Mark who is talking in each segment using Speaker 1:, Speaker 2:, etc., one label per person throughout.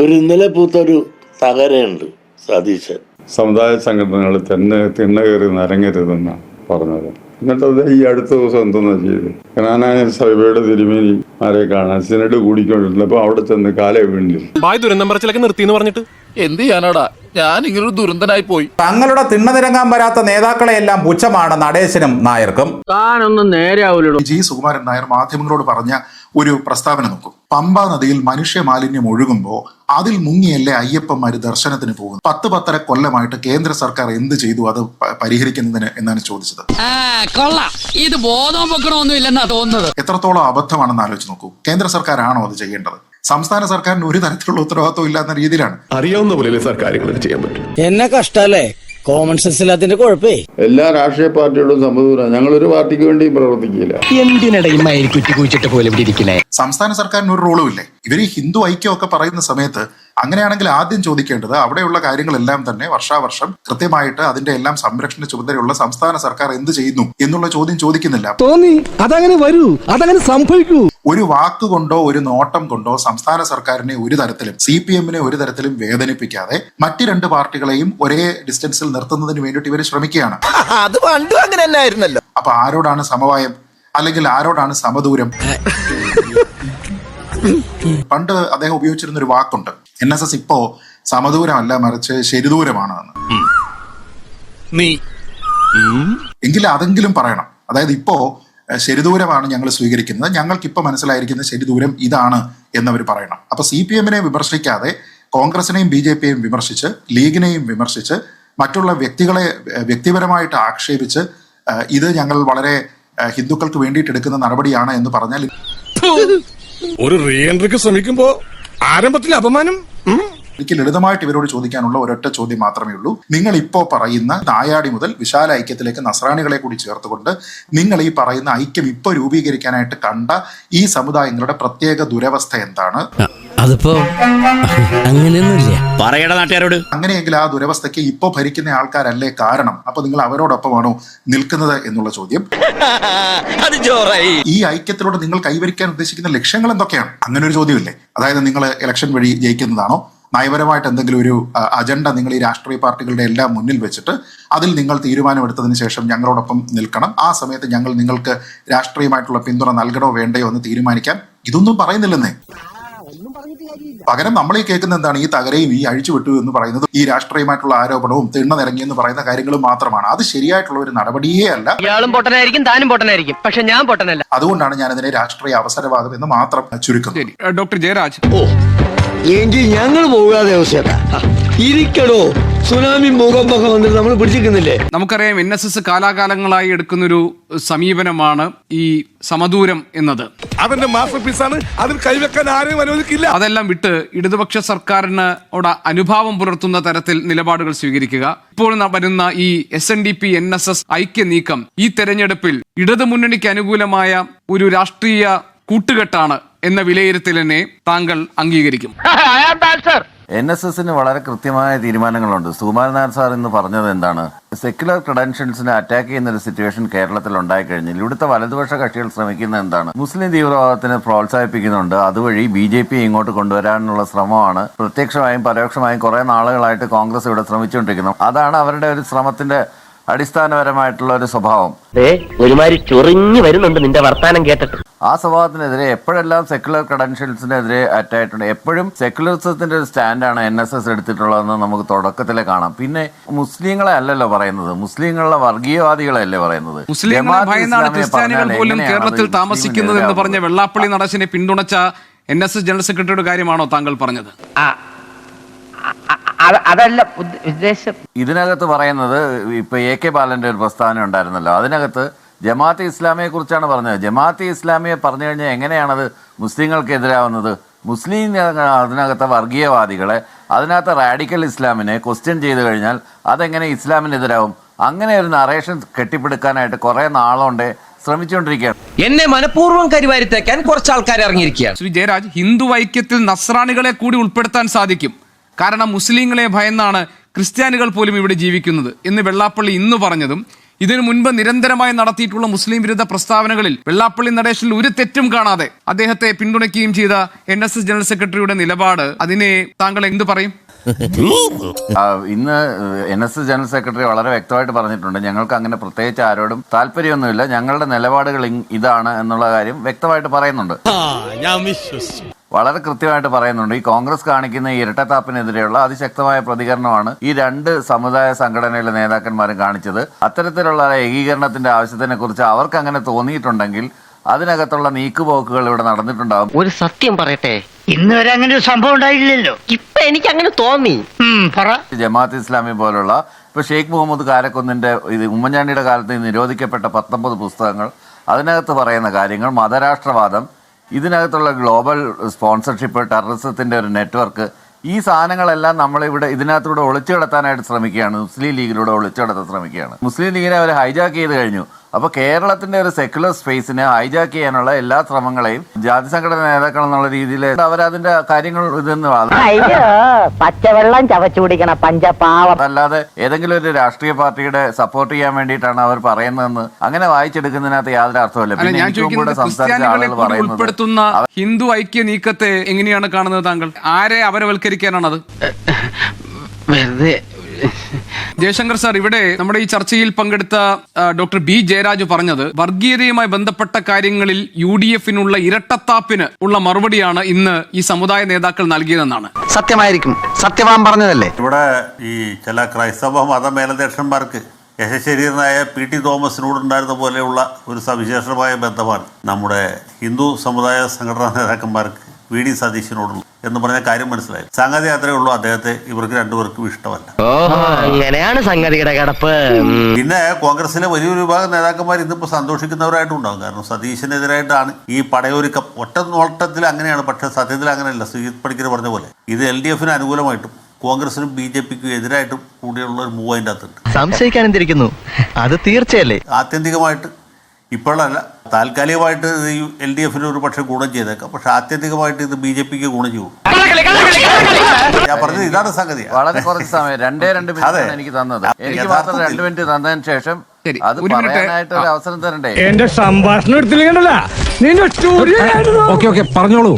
Speaker 1: ഒരു ഇന്നലെ പൂത്തൊരു തകരയുണ്ട് സതീശൻ.
Speaker 2: സമുദായ സംഘടനകൾ തിണ്ണ കയറി നരങ്ങരുതെന്നാണ് പറഞ്ഞത്. എന്നിട്ടത് ഈ അടുത്ത ദിവസം എന്തെന്നാ ചെയ്ത് കനാനായ സഭയുടെ തിരുമേനിമാരെ കാണാൻ സിനഡ് കൂടിക്കൊണ്ടിരുന്നപ്പോ അവിടെ ചെന്ന് കാലേ വീണില്ല.
Speaker 3: ദുരന്തം പറച്ചിലൊക്കെ നിർത്തിന്ന് പറഞ്ഞിട്ട്
Speaker 4: എന്ത് ചെയ്യാനാടാ, ഞാൻ ഇങ്ങനൊരു ദുരന്തനായി പോയി.
Speaker 5: തങ്ങളുടെ തിണ്ണനിരങ്ങാൻ വരാത്ത നേതാക്കളെയെല്ലാം പുച്ഛമാണ് നടേശനും നായർക്കും.
Speaker 6: താനൊന്നും നേരെയാവൂലോ.
Speaker 7: ജി സുകുമാരൻ നായർ മാധ്യമങ്ങളോട് പറഞ്ഞ ഒരു പ്രസ്താവന നോക്കും. പമ്പ നദിയിൽ മനുഷ്യ മാലിന്യം ഒഴുകുമ്പോൾ അതിൽ മുങ്ങിയല്ലേ അയ്യപ്പന്മാര് ദർശനത്തിന് പോകുന്നത്. 10-10.5 കൊല്ലമായിട്ട് കേന്ദ്ര സർക്കാർ എന്ത് ചെയ്തു അത് പരിഹരിക്കുന്നതിന് എന്നാണ് ചോദിച്ചത്.
Speaker 6: ഇത് ബോധം വെക്കണമൊന്നും ഇല്ലെന്നാ തോന്നുന്നത്.
Speaker 7: എത്രത്തോളം അബദ്ധമാണെന്ന് ആലോചിച്ച് നോക്കൂ. കേന്ദ്ര സർക്കാരാണോ അത് ചെയ്യേണ്ടത്? സംസ്ഥാന സർക്കാരിന് ഒരു തരത്തിലുള്ള ഉത്തരവാദിത്വം ഇല്ലാത്ത രീതിയിലാണ്.
Speaker 3: അറിയാവുന്ന പോലെ സാർ കാര്യങ്ങൾ ചെയ്യാൻ പറ്റും.
Speaker 6: എന്നെ കഷ്ടല്ലേ, കോമൺ സെൻസ് ഇല്ലാത്തിന്റെ കുഴപ്പേ.
Speaker 2: എല്ലാ രാഷ്ട്രീയ പാർട്ടിയോടും സമദൂരം. ഞങ്ങളൊരു പാർട്ടിക്ക് വേണ്ടിയും പ്രവർത്തിക്കില്ല.
Speaker 6: എന്തിനിടയിൽ കുറ്റി കുഴിച്ചിട്ട് പോലെ ഇവിടെ ഇരിക്കണേ.
Speaker 7: സംസ്ഥാന സർക്കാരിന് ഒരു റോളും ഇല്ലേ? ഇവർ ഈ ഹിന്ദു ഐക്യമൊക്കെ പറയുന്ന സമയത്ത് അങ്ങനെയാണെങ്കിൽ ആദ്യം ചോദിക്കേണ്ടത് അവിടെയുള്ള കാര്യങ്ങളെല്ലാം തന്നെ വർഷാവർഷം കൃത്യമായിട്ട് അതിന്റെ എല്ലാം സംരക്ഷണ ചുമതലയുള്ള സംസ്ഥാന സർക്കാർ എന്ത് ചെയ്യുന്നു എന്നുള്ള ചോദ്യം ചോദിക്കുന്നില്ല.
Speaker 6: തോന്നി അതങ്ങനെ വരൂ, അതങ്ങനെ സംഭവിക്കൂ.
Speaker 7: ഒരു വാക്കുകൊണ്ടോ ഒരു നോട്ടം കൊണ്ടോ സംസ്ഥാന സർക്കാരിനെ ഒരു തരത്തിലും CPM-നെ ഒരു തരത്തിലും വേദനിപ്പിക്കാതെ മറ്റ് രണ്ട് പാർട്ടികളെയും ഒരേ ഡിസ്റ്റൻസിൽ നിർത്തുന്നതിന് വേണ്ടിയിട്ട് ഇവർ ശ്രമിക്കുകയാണ്.
Speaker 4: അത് പണ്ടും അങ്ങനെ തന്നെ ആയിരുന്നല്ലോ.
Speaker 7: അപ്പൊ ആരോടാണ് സമവായം, അല്ലെങ്കിൽ ആരോടാണ് സമദൂരം? പണ്ട് അദ്ദേഹം ഉപയോഗിച്ചിരുന്ന ഒരു വാക്കുണ്ട്, NSS ഇപ്പോ സമദൂരമല്ല മറിച്ച് ശരിദൂരമാണ് എന്ന്. എങ്കിൽ അതെങ്കിലും പറയണം. അതായത് ഇപ്പോ ശരിദൂരമാണ് ഞങ്ങൾ സ്വീകരിക്കുന്നത്, ഞങ്ങൾക്കിപ്പോൾ മനസ്സിലായിരിക്കുന്ന ശരിദൂരം ഇതാണ് എന്നവർ പറയണം. അപ്പൊ CPM-നെ വിമർശിക്കാതെ കോൺഗ്രസിനെയും BJP-യെയും വിമർശിച്ച് ലീഗിനെയും വിമർശിച്ച് മറ്റുള്ള വ്യക്തികളെ വ്യക്തിപരമായിട്ട് ആക്ഷേപിച്ച് ഇത് ഞങ്ങൾ വളരെ ഹിന്ദുക്കൾക്ക് വേണ്ടിയിട്ട് എടുക്കുന്ന നടപടിയാണ് എന്ന് പറഞ്ഞാൽ
Speaker 3: ഒരു റീ എൻട്രിക്ക് ശ്രമിക്കുമ്പോ ആരംഭത്തിൽ അപമാനം.
Speaker 7: എനിക്ക് ലളിതമായിട്ട് ഇവരോട് ചോദിക്കാനുള്ള ഒരൊറ്റ ചോദ്യം മാത്രമേ ഉള്ളൂ. നിങ്ങൾ ഇപ്പോൾ പറയുന്ന നായാടി മുതൽ വിശാല ഐക്യത്തിലേക്ക് നസ്രാണികളെ കൂടി ചേർത്തുകൊണ്ട് നിങ്ങൾ ഈ പറയുന്ന ഐക്യം ഇപ്പോൾ രൂപീകരിക്കാനായിട്ട് കണ്ട ഈ സമുദായങ്ങളുടെ പ്രത്യേക ദുരവസ്ഥ എന്താണ്?
Speaker 6: അതിപ്പോ അങ്ങനെയൊന്നുമില്ല.
Speaker 4: പറയട നാട്ടുകാരോട്.
Speaker 7: അങ്ങനെയെങ്കിൽ ആ ദുരവസ്ഥയ്ക്ക് ഇപ്പോ ഭരിക്കുന്ന ആൾക്കാരല്ലേ കാരണം? അപ്പൊ നിങ്ങൾ അവരോടൊപ്പമാണോ നിൽക്കുന്നത് എന്നുള്ള ചോദ്യം. ഈ ഐക്യത്തിലൂടെ നിങ്ങൾ കൈവരിക്കാൻ ഉദ്ദേശിക്കുന്ന ലക്ഷ്യങ്ങൾ എന്തൊക്കെയാണ്? അങ്ങനെ ഒരു ചോദ്യമില്ലേ? അതായത് നിങ്ങൾ ഇലക്ഷൻ വഴി ജയിക്കുന്നതാണോ? നയപരമായിട്ട് എന്തെങ്കിലും ഒരു അജണ്ട നിങ്ങൾ ഈ രാഷ്ട്രീയ പാർട്ടികളുടെ എല്ലാം മുന്നിൽ വെച്ചിട്ട് അതിൽ നിങ്ങൾ തീരുമാനമെടുത്തതിന് ശേഷം ഞങ്ങളോടൊപ്പം നിൽക്കണം, ആ സമയത്ത് ഞങ്ങൾ നിങ്ങൾക്ക് രാഷ്ട്രീയമായിട്ടുള്ള പിന്തുണ നൽകണോ വേണ്ടയോ എന്ന് തീരുമാനിക്കാൻ ഇതൊന്നും പറയുന്നില്ലെന്നേ. പകരം നമ്മൾ ഈ കേൾക്കുന്ന എന്താണ്? ഈ തകരയും ഈ അഴിച്ചുവിട്ടു എന്ന് പറയുന്നത് ഈ രാഷ്ട്രീയമായിട്ടുള്ള ആരോപണവും തിണ്ണ നിരങ്ങി എന്ന് പറയുന്ന കാര്യങ്ങളും മാത്രമാണ്. അത് ശരിയായിട്ടുള്ള ഒരു നടപടിയേ അല്ല.
Speaker 6: ഇയാളും പൊട്ടനായിരിക്കും, താനും പൊട്ടനായിരിക്കും, പക്ഷെ ഞാൻ പൊട്ടനല്ല.
Speaker 7: അതുകൊണ്ടാണ് ഞാൻ അതിനെ രാഷ്ട്രീയ അവസരവാദം എന്ന് മാത്രം ചുരുക്കുന്നത്.
Speaker 3: ഡോക്ടർ ജയരാജ്,
Speaker 6: എങ്കിൽ ഞങ്ങൾ പോകാതെ ഇരിക്കടോ. സുനാമി ഭൂകമ്പൊക്കെ വന്നിട്ട് നമ്മൾ പിടിച്ചിരിക്കുന്നില്ലേ?
Speaker 8: നമുക്കറിയാം NSS കാലാകാലങ്ങളായി എടുക്കുന്നൊരു സമീപനമാണ് ഈ സമദൂരം എന്നത്.
Speaker 3: അതെന്റെ മാസ്റ്റർ പീസാണ്, അതിൽ കൈവെക്കാൻ ആരെയും അനുവദിക്കില്ല.
Speaker 8: അതെല്ലാം വിട്ട് ഇടതുപക്ഷ സർക്കാരിനോട് അനുഭാവം പുലർത്തുന്ന തരത്തിൽ നിലപാടുകൾ സ്വീകരിക്കുക. ഇപ്പോൾ വരുന്ന ഈ SNDP NSS ഐക്യ നീക്കം ഈ തെരഞ്ഞെടുപ്പിൽ ഇടതുമുന്നണിക്ക് അനുകൂലമായ ഒരു രാഷ്ട്രീയ കൂട്ടുകെട്ടാണ് എന്ന വിലയിരുത്തലിനെ താങ്കൾ അംഗീകരിക്കും?
Speaker 9: NSS-ന് വളരെ കൃത്യമായ തീരുമാനങ്ങളുണ്ട്. സുകുമാരൻ നായർ സാർ ഇന്ന് പറഞ്ഞത് എന്താണ്? സെക്യുലർ ക്രെഡൻഷ്യൽസിനെ അറ്റാക്ക് ചെയ്യുന്ന ഒരു സിറ്റുവേഷൻ കേരളത്തിൽ ഉണ്ടായിക്കഴിഞ്ഞാൽ ഇവിടുത്തെ വലതുപക്ഷ കക്ഷികൾ ശ്രമിക്കുന്നത് എന്താണ്? മുസ്ലിം തീവ്രവാദത്തിന് പ്രോത്സാഹിപ്പിക്കുന്നുണ്ട്. അതുവഴി BJP ഇങ്ങോട്ട് കൊണ്ടുവരാനുള്ള ശ്രമമാണ് പ്രത്യക്ഷമായും പരോക്ഷമായും കുറെ നാളുകളായിട്ട് കോൺഗ്രസ് ഇവിടെ ശ്രമിച്ചുകൊണ്ടിരിക്കുന്നത്. അതാണ് അവരുടെ ഒരു ശ്രമത്തിന്റെ അടിസ്ഥാനപരമായിട്ടുള്ള ഒരു സ്വഭാവം.
Speaker 6: ഒരുമാതിരി ചൊറിഞ്ഞു വരുന്നുണ്ട് നിന്റെ വർത്താനം കേട്ടിട്ട്.
Speaker 9: ആ സ്വഭാവത്തിനെതിരെ എപ്പോഴെല്ലാം സെക്യുലർ ക്രെഡൻഷ്യൽസിനെതിരെ അറ്റായിട്ടുണ്ട്, എപ്പോഴും സെക്യുലറിസത്തിന്റെ ഒരു സ്റ്റാൻഡാണ് NSS എടുത്തിട്ടുള്ളതെന്ന് നമുക്ക് തുടക്കത്തിലെ കാണാം. പിന്നെ മുസ്ലിങ്ങളെ അല്ലല്ലോ പറയുന്നത്, മുസ്ലിങ്ങളുടെ വർഗീയവാദികളല്ലേ പറയുന്നത്.
Speaker 8: മുസ്ലിങ്ങളെ ഭയന്നാണ് ക്രിസ്ത്യാനികൾ പോലും കേരളത്തിൽ താമസിക്കുന്നത് എന്ന് പറഞ്ഞ വെള്ളാപ്പള്ളി നടേശനെ പിന്തുണച്ച NSS ജനറൽ സെക്രട്ടറിയുടെ കാര്യമാണോ താങ്കൾ പറഞ്ഞത്?
Speaker 6: അതല്ല ഉദ്ദേശം.
Speaker 9: ഇതിനകത്ത് പറയുന്നത് ഇപ്പൊ AK ബാലന്റെ ഒരു പ്രസ്താവന ഉണ്ടായിരുന്നല്ലോ, അതിനകത്ത് ജമാഅത്തെ ഇസ്ലാമിയെ കുറിച്ചാണ് പറഞ്ഞത്. ജമാഅത്തെ ഇസ്ലാമിയെ പറഞ്ഞു കഴിഞ്ഞാൽ എങ്ങനെയാണത് മുസ്ലിങ്ങൾക്ക് എതിരാവുന്നത്? മുസ്ലിം അതിനകത്തെ വർഗീയവാദികളെ, അതിനകത്ത് റാഡിക്കൽ ഇസ്ലാമിനെ ക്വസ്റ്റ്യൻ ചെയ്ത് കഴിഞ്ഞാൽ അതെങ്ങനെ ഇസ്ലാമിനെതിരാവും? അങ്ങനെ ഒരു നറേഷൻ കെട്ടിപ്പടുക്കാനായിട്ട് കുറെ നാളുകൊണ്ട് ശ്രമിച്ചുകൊണ്ടിരിക്കുകയാണ്.
Speaker 6: എന്നെ മനഃപൂർവ്വം കരിവാരിത്തേക്കാൻ കുറച്ച് ആൾക്കാർ ഇറങ്ങിയിരിക്കുകയാണ്.
Speaker 8: ശ്രീ ജയരാജ്, ഹിന്ദു ഐക്യത്തിൽ നസ്രാണികളെ കൂടി ഉൾപ്പെടുത്താൻ സാധിക്കും, കാരണം മുസ്ലിങ്ങളെ ഭയന്നാണ് ക്രിസ്ത്യാനികൾ പോലും ഇവിടെ ജീവിക്കുന്നത് എന്ന് വെള്ളാപ്പള്ളി ഇന്ന് പറഞ്ഞതും ഇതിനു മുൻപ് നിരന്തരമായി നടത്തിയിട്ടുള്ള മുസ്ലിം വിരുദ്ധ പ്രസ്താവനകളിൽ വെള്ളാപ്പള്ളി നടേശനിൽ ഒരു തെറ്റും കാണാതെ അദ്ദേഹത്തെ പിന്തുണയ്ക്കുകയും ചെയ്ത NSS ജനറൽ സെക്രട്ടറിയുടെ നിലപാട്, അതിനെ താങ്കൾ എന്ത് പറയും?
Speaker 9: ഇന്ന് NSS ജനറൽ സെക്രട്ടറി വളരെ വ്യക്തമായിട്ട് പറഞ്ഞിട്ടുണ്ട്, ഞങ്ങൾക്ക് അങ്ങനെ പ്രത്യേകിച്ച് ആരോടും താല്പര്യമൊന്നുമില്ല, ഞങ്ങളുടെ നിലപാടുകൾ ഇതാണ് എന്നുള്ള കാര്യം വ്യക്തമായിട്ട് പറയുന്നുണ്ട്. വളരെ കൃത്യമായിട്ട് പറയുന്നുണ്ട്. ഈ കോൺഗ്രസ് കാണിക്കുന്ന ഈ ഇരട്ടത്താപ്പിനെതിരെയുള്ള അതിശക്തമായ പ്രതികരണമാണ് ഈ രണ്ട് സമുദായ സംഘടനയിലെ നേതാക്കന്മാരും കാണിച്ചത്. അത്തരത്തിലുള്ള ഏകീകരണത്തിന്റെ ആവശ്യത്തിനെ കുറിച്ച് അവർക്ക് അങ്ങനെ തോന്നിയിട്ടുണ്ടെങ്കിൽ അതിനകത്തുള്ള നീക്കുപോക്കുകൾ ഇവിടെ നടന്നിട്ടുണ്ടാകും.
Speaker 10: ഒരു സത്യം പറയട്ടെ, ഇന്ന് വരെ അങ്ങനെ ഒരു സംഭവം ഉണ്ടായില്ലല്ലോ. ഇപ്പൊ എനിക്ക് അങ്ങനെ തോന്നി.
Speaker 9: ജമാഅത്ത് ഇസ്ലാമി പോലുള്ള ഇപ്പൊ ഷെയ്ഖ് മുഹമ്മദ് കാരക്കുന്നിന്റെ ഉമ്മൻചാണ്ടിയുടെ കാലത്ത് നിരോധിക്കപ്പെട്ട 19 പുസ്തകങ്ങൾ, അതിനകത്ത് പറയുന്ന കാര്യങ്ങൾ, മതരാഷ്ട്രവാദം, ഇതിനകത്തുള്ള ഗ്ലോബൽ സ്പോൺസർഷിപ്പ്, ടെററിസത്തിന്റെ ഒരു നെറ്റ്വർക്ക്, ഈ സാധനങ്ങളെല്ലാം നമ്മളിവിടെ ഇതിനകത്തൂടെ ഒളിച്ചു കിടത്താനായിട്ട് ശ്രമിക്കുകയാണ്. മുസ്ലിം ലീഗിലൂടെ ഒളിച്ചു കിടത്താൻ ശ്രമിക്കുകയാണ്. മുസ്ലിം ലീഗിനെ അവർ ഹൈജാക്ക് ചെയ്ത് കഴിഞ്ഞു. അപ്പൊ കേരളത്തിന്റെ ഒരു സെക്യുലർ സ്പേസിനെ ഹൈജാക്ക് ചെയ്യാനുള്ള എല്ലാ ശ്രമങ്ങളെയും ജാതി സംഘടന നേതാക്കൾ എന്നുള്ള രീതിയിൽ അവരതിന്റെ കാര്യങ്ങൾ
Speaker 10: പച്ചവെള്ളം ചവച്ചു കുടിക്കണ പഞ്ചപാവം.
Speaker 9: അല്ലാതെ ഏതെങ്കിലും ഒരു രാഷ്ട്രീയ പാർട്ടിയുടെ സപ്പോർട്ട് ചെയ്യാൻ വേണ്ടിയിട്ടാണ് അവർ പറയുന്നതെന്ന് അങ്ങനെ വായിച്ചെടുക്കുന്നതിനകത്ത് യാതൊരു അർത്ഥമില്ല.
Speaker 8: ഞാൻ ചോദിക്കുന്നത്, ക്രിസ്ത്യാനികളെ കൂടി ഉൾപ്പെടുത്തുന്ന ഹിന്ദു ഐക്യ നീക്കത്തെ എങ്ങനെയാണ് കാണുന്നത് താങ്കൾ? ആരെ അപരവൽക്കരിക്കാനാണത്?
Speaker 10: വെറുതെ
Speaker 8: ജയശങ്കർ സാർ, ഇവിടെ നമ്മുടെ ഈ ചർച്ചയിൽ പങ്കെടുത്ത ഡോക്ടർ ബി ജയരാജ് പറഞ്ഞത് വർഗീയതയുമായി ബന്ധപ്പെട്ട കാര്യങ്ങളിൽ UDF-നുള്ള ഇരട്ടത്താപ്പിന് ഉള്ള മറുപടിയാണ് ഇന്ന് ഈ സമുദായ നേതാക്കൾ നൽകിയതെന്നാണ്.
Speaker 10: സത്യമായിരിക്കും, സത്യവാൻ പറഞ്ഞതല്ലേ.
Speaker 1: ഇവിടെ ഈ ചില ക്രൈസ്തവ മതമേലധ്യക്ഷന്മാർക്ക് യശശരീരനായ PT തോമസിനോടുണ്ടായിരുന്ന പോലെയുള്ള ഒരു സവിശേഷമായ ബന്ധമാണ് നമ്മുടെ ഹിന്ദു സമുദായ സംഘടനാ നേതാക്കന്മാർക്ക് VD സതീശനോടുള്ളൂ എന്ന് പറഞ്ഞ കാര്യം മനസ്സിലായി. സംഗതി അത്രേ ഉള്ളൂ, അദ്ദേഹത്തെ ഇവർക്ക് രണ്ടുപേർക്കും ഇഷ്ടമല്ല.
Speaker 10: അങ്ങനെയാണ് സംഗതിയുടെ കിടപ്പ്.
Speaker 1: പിന്നെ കോൺഗ്രസിലെ വലിയൊരു വിഭാഗം നേതാക്കന്മാർ ഇന്നിപ്പോൾ സന്തോഷിക്കുന്നവരായിട്ടുണ്ടാകും. കാരണം സതീശനെതിരായിട്ടാണ് ഈ പടയൊരുക്കം. ഒറ്റ നോട്ടത്തിൽ അങ്ങനെയാണ്, പക്ഷേ സത്യത്തിൽ അങ്ങനെയല്ല. ശ്രീജിത്ത് പണിക്കർ പറഞ്ഞ പോലെ ഇത് LDF-ന് അനുകൂലമായിട്ടും കോൺഗ്രസിനും BJP-ക്കും എതിരായിട്ടും കൂടിയുള്ള ഒരു മൂവ് അതിൻ്റെ അകത്തുണ്ട്.
Speaker 10: സംശയിക്കാൻ എന്തിരിക്കുന്നു, അത് തീർച്ചയല്ലേ.
Speaker 1: ആത്യന്തികമായിട്ട് ഇപ്പോഴല്ല, താൽക്കാലികമായിട്ട് ഈ LDF-ന് ഒരു പക്ഷേ ഗുണം ചെയ്തേക്കാം, പക്ഷെ ആത്യന്തികമായിട്ട് ഇത് BJP-ക്ക് ഗുണം ചെയ്യും. ഞാൻ പറഞ്ഞത് ഇതാണ് സംഗതി.
Speaker 9: വളരെ കുറച്ച് സമയം 2 മിനിറ്റ് എനിക്ക് തന്നത്. എനിക്ക് മാത്രം 2 മിനിറ്റ് തന്നതിന് ശേഷം അത് പറയാനായിട്ട് ഒരു അവസരം തരണ്ടേ?
Speaker 3: എന്റെ സംഭാഷണം എടുത്തില്ല. പറഞ്ഞോളൂ.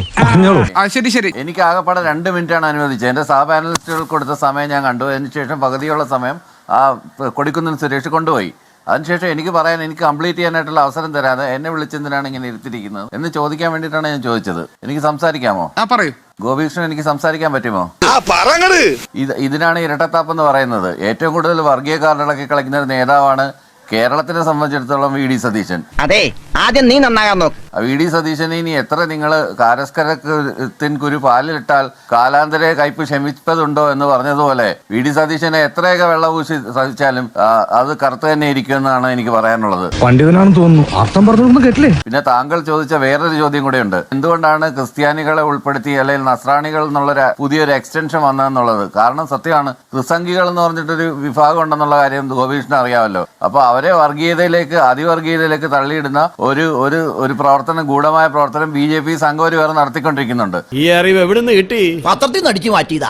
Speaker 8: ശരി.
Speaker 9: എനിക്ക് ആകെപ്പാടെ 2 മിനിറ്റാണ് അനുവദിച്ചത്. എന്റെ സഹ പാനലിസ്റ്റുകൾക്ക് കൊടുത്ത സമയം ഞാൻ കണ്ടു. അതിനുശേഷം പകുതിയുള്ള സമയം കൊടിക്കുന്നിൽ സുരേഷ് കൊണ്ടുപോയി. അതിനുശേഷം എനിക്ക് പറയാൻ, എനിക്ക് കംപ്ലീറ്റ് ചെയ്യാനായിട്ടുള്ള അവസരം തരാതെ എന്നെ വിളിച്ചെന്തിനാണ് ഇങ്ങനെ ഇരുത്തിരിക്കുന്നത് എന്ന് ചോദിക്കാൻ വേണ്ടിയിട്ടാണ് ഞാൻ ചോദിച്ചത്. എനിക്ക് സംസാരിക്കാമോ?
Speaker 8: പറയൂ
Speaker 9: ഗോപികൃഷ്ണൻ, എനിക്ക് സംസാരിക്കാൻ പറ്റുമോ? ഇതിനാണ് ഇരട്ടത്താപ്പ് എന്ന് പറയുന്നത്. ഏറ്റവും കൂടുതൽ വർഗീയ കാർഡിളക്കി കളിക്കുന്ന ഒരു നേതാവാണ് കേരളത്തിനെ സംബന്ധിച്ചിടത്തോളം VD സതീശൻ.
Speaker 10: അതെ, ആദ്യം നീ നന്നാകാൻ നോക്ക്.
Speaker 9: VD സതീശനെ ഇനി എത്ര നിങ്ങൾ കാരസ്കരത്തിൻ കുരു പാലിലിട്ടാൽ കാലാന്തരെ കയ്പ് ക്ഷമിപ്പതുണ്ടോ എന്ന് പറഞ്ഞതുപോലെ VD സതീശനെ എത്രയൊക്കെ വെള്ളപൂശി സഹിച്ചാലും അത് കറുത്ത് തന്നെ ഇരിക്കുമെന്നാണ് എനിക്ക് പറയാനുള്ളത്.
Speaker 3: പണ്ഡിതനാണെന്ന് തോന്നുന്നു, അർത്ഥം പറഞ്ഞൊന്നും കേട്ടില്ലേ.
Speaker 9: പിന്നെ താങ്കൾ ചോദിച്ച വേറൊരു ചോദ്യം കൂടെ ഉണ്ട്. എന്തുകൊണ്ടാണ് ക്രിസ്ത്യാനികളെ ഉൾപ്പെടുത്തി അല്ലെങ്കിൽ നസ്രാണികൾ എന്നുള്ള പുതിയൊരു എക്സ്റ്റൻഷൻ വന്നതെന്നുള്ളത്? കാരണം സത്യമാണ്, ക്രിസംഗികൾ എന്ന് പറഞ്ഞിട്ടൊരു വിഭാഗം ഉണ്ടെന്നുള്ള കാര്യം ഗോപികൃഷ്ണൻ അറിയാമല്ലോ. അപ്പൊ അവരെ വർഗീയതയിലേക്ക്, അതിവർഗീയതയിലേക്ക് തള്ളിയിടുന്ന ഒരു പ്രവർത്തനം, ഗൂഢമായ പ്രവർത്തനം BJP സംഘം വേറെ നടത്തിക്കൊണ്ടിരിക്കുന്നുണ്ട്.
Speaker 4: ഈ അറിവ് എവിടുന്ന് കിട്ടി? പത്രത്തിൽ നിന്ന് അടിച്ചു മാറ്റിയതാ.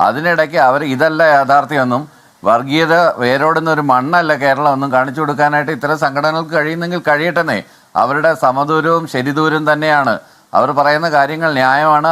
Speaker 9: അതിനിടയ്ക്ക് അവർ ഇതല്ല യാഥാർത്ഥ്യമൊന്നും, വർഗീയത വേരോടുന്ന ഒരു മണ്ണല്ല കേരളം ഒന്നും കാണിച്ചു കൊടുക്കാനായിട്ട് ഇത്തരം സംഘടനകൾക്ക് കഴിയുന്നെങ്കിൽ കഴിയട്ടെന്നേ. അവരുടെ സമദൂരവും ശരിദൂരവും തന്നെയാണ്. അവർ പറയുന്ന കാര്യങ്ങൾ ന്യായമാണ്.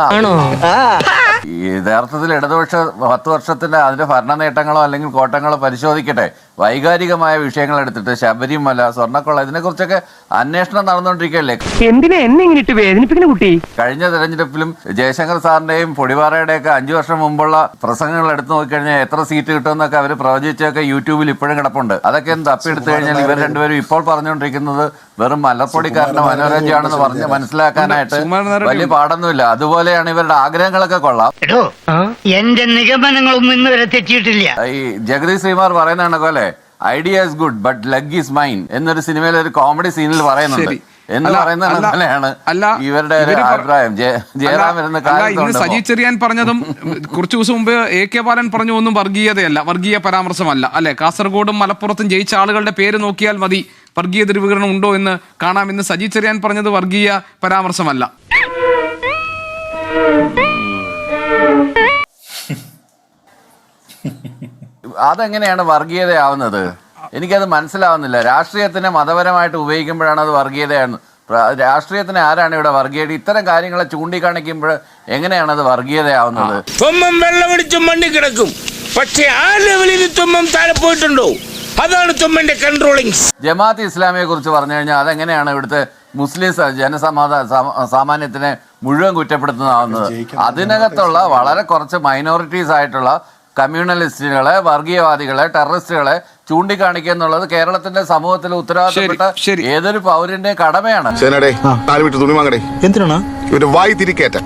Speaker 9: യഥാർത്ഥത്തിൽ ഇടതുപക്ഷ 10 വർഷത്തിന്റെ അതിന്റെ ഭരണ നേട്ടങ്ങളോ അല്ലെങ്കിൽ കോട്ടങ്ങളോ പരിശോധിക്കട്ടെ. വൈകാരികമായ വിഷയങ്ങൾ എടുത്തിട്ട് ശബരിമല, സ്വർണ്ണക്കൊള്ള, ഇതിനെക്കുറിച്ചൊക്കെ അന്വേഷണം നടന്നുകൊണ്ടിരിക്കുകയല്ലേ.
Speaker 10: എന്തിനാ എന്നെ ഇങ്ങനെ ഇട്ട് വേദനിപ്പിക്കുന്ന കുട്ടി?
Speaker 9: കഴിഞ്ഞ തെരഞ്ഞെടുപ്പിലും ജയശങ്കർ സാറിന്റെയും പൊടിപാറയുടെയൊക്കെ 5 വർഷം മുമ്പുള്ള പ്രസംഗങ്ങൾ എടുത്തു നോക്കിക്കഴിഞ്ഞാൽ എത്ര സീറ്റ് കിട്ടുമെന്നൊക്കെ അവർ പ്രവചിച്ചൊക്കെ യൂട്യൂബിൽ ഇപ്പോഴും കിടപ്പുണ്ട്. അതൊക്കെ തപ്പിയെടുത്തു കഴിഞ്ഞാൽ ഇവർ രണ്ടുപേരും ഇപ്പോൾ പറഞ്ഞുകൊണ്ടിരിക്കുന്നത് വെറും മലപ്പൊടിക്കാരന്റെ മനോരഞ്ജയാണെന്ന് പറഞ്ഞ് മനസ്സിലാക്കാനായിട്ട് വലിയ പാടൊന്നുമില്ല. അതുപോലെയാണ് ഇവരുടെ ആഗ്രഹങ്ങളൊക്കെ കൊള്ളാം.
Speaker 10: എന്റെ നിഗമനങ്ങളൊന്നും ഇന്ന് വരെ തെറ്റിയിട്ടില്ല.
Speaker 9: ഈ ജഗദീഷ് ശ്രീമാർ പറയുന്നതാണ് പോലെ idea is good but luck is mine എന്നൊരു സിനിമയിലെ ഒരു കോമഡി സീനിൽ പറയുന്നുണ്ട്. എന്ന് പറയുന്നത് പോലെയാണ് ഇവരുടെ അഭിപ്രായം. ജയറാം
Speaker 8: ഇന്ന് സജി ചെറിയാൻ പറഞ്ഞതും കുറച്ചു ദിവസം മുമ്പ് AK ബാലൻ പറഞ്ഞു ഒന്നും വർഗീയതയല്ല, വർഗീയ പരാമർശമല്ല അല്ലെ. കാസർഗോഡും മലപ്പുറത്തും ജയിച്ച ആളുകളുടെ പേര് നോക്കിയാൽ മതി വർഗീയ ധ്രുവീകരണം ഉണ്ടോ എന്ന് കാണാം. ഇന്ന് സജി ചെറിയാൻ പറഞ്ഞത് വർഗീയ പരാമർശമല്ല.
Speaker 9: അതെങ്ങനെയാണ് വർഗീയതയാവുന്നത്? എനിക്കത് മനസ്സിലാവുന്നില്ല. രാഷ്ട്രീയത്തിനെ മതപരമായിട്ട് ഉപയോഗിക്കുമ്പോഴാണ് അത് വർഗീയതയാണ്. രാഷ്ട്രീയത്തിന് ആരാണ് ഇവിടെ വർഗീയത? ഇത്തരം കാര്യങ്ങളെ ചൂണ്ടിക്കാണിക്കുമ്പോൾ എങ്ങനെയാണ് അത് വർഗീയതയാവുന്നത്?
Speaker 3: തുമ്മം വെള്ളമടിച്ചും മണ്ണി കിടക്കും, പക്ഷെ ആ ലെവലിൽ തുമ്മം താഴെ പോയിട്ടുണ്ടോ? അതാണ് തുമ്മന്റെ കൺട്രോളിംഗ്.
Speaker 9: ജമാഅത്ത് ഇസ്ലാമിയെ കുറിച്ച് പറഞ്ഞു കഴിഞ്ഞാൽ അതെങ്ങനെയാണ് ഇവിടുത്തെ മുസ്ലിം സാമാന്യത്തിനെ മുഴുവൻ കുറ്റപ്പെടുത്തുന്നതാവുന്നത്? അതിനകത്തുള്ള വളരെ കുറച്ച് മൈനോറിറ്റീസ് ആയിട്ടുള്ള കമ്മ്യൂണലിസ്റ്റുകളെ, വർഗീയവാദികളെ, ടെററിസ്റ്റുകളെ ചൂണ്ടിക്കാണിക്കുക എന്നുള്ളത് കേരളത്തിന്റെ സമൂഹത്തിൽ ഉത്തരവാദിത്തപ്പെട്ട ഏതൊരു പൗരന്റെ കടമയാണ്.
Speaker 3: തുണി വാങ്ങടേ, എന്തിനാണ് ഇവര് വായി തിരിക്കേറ്റ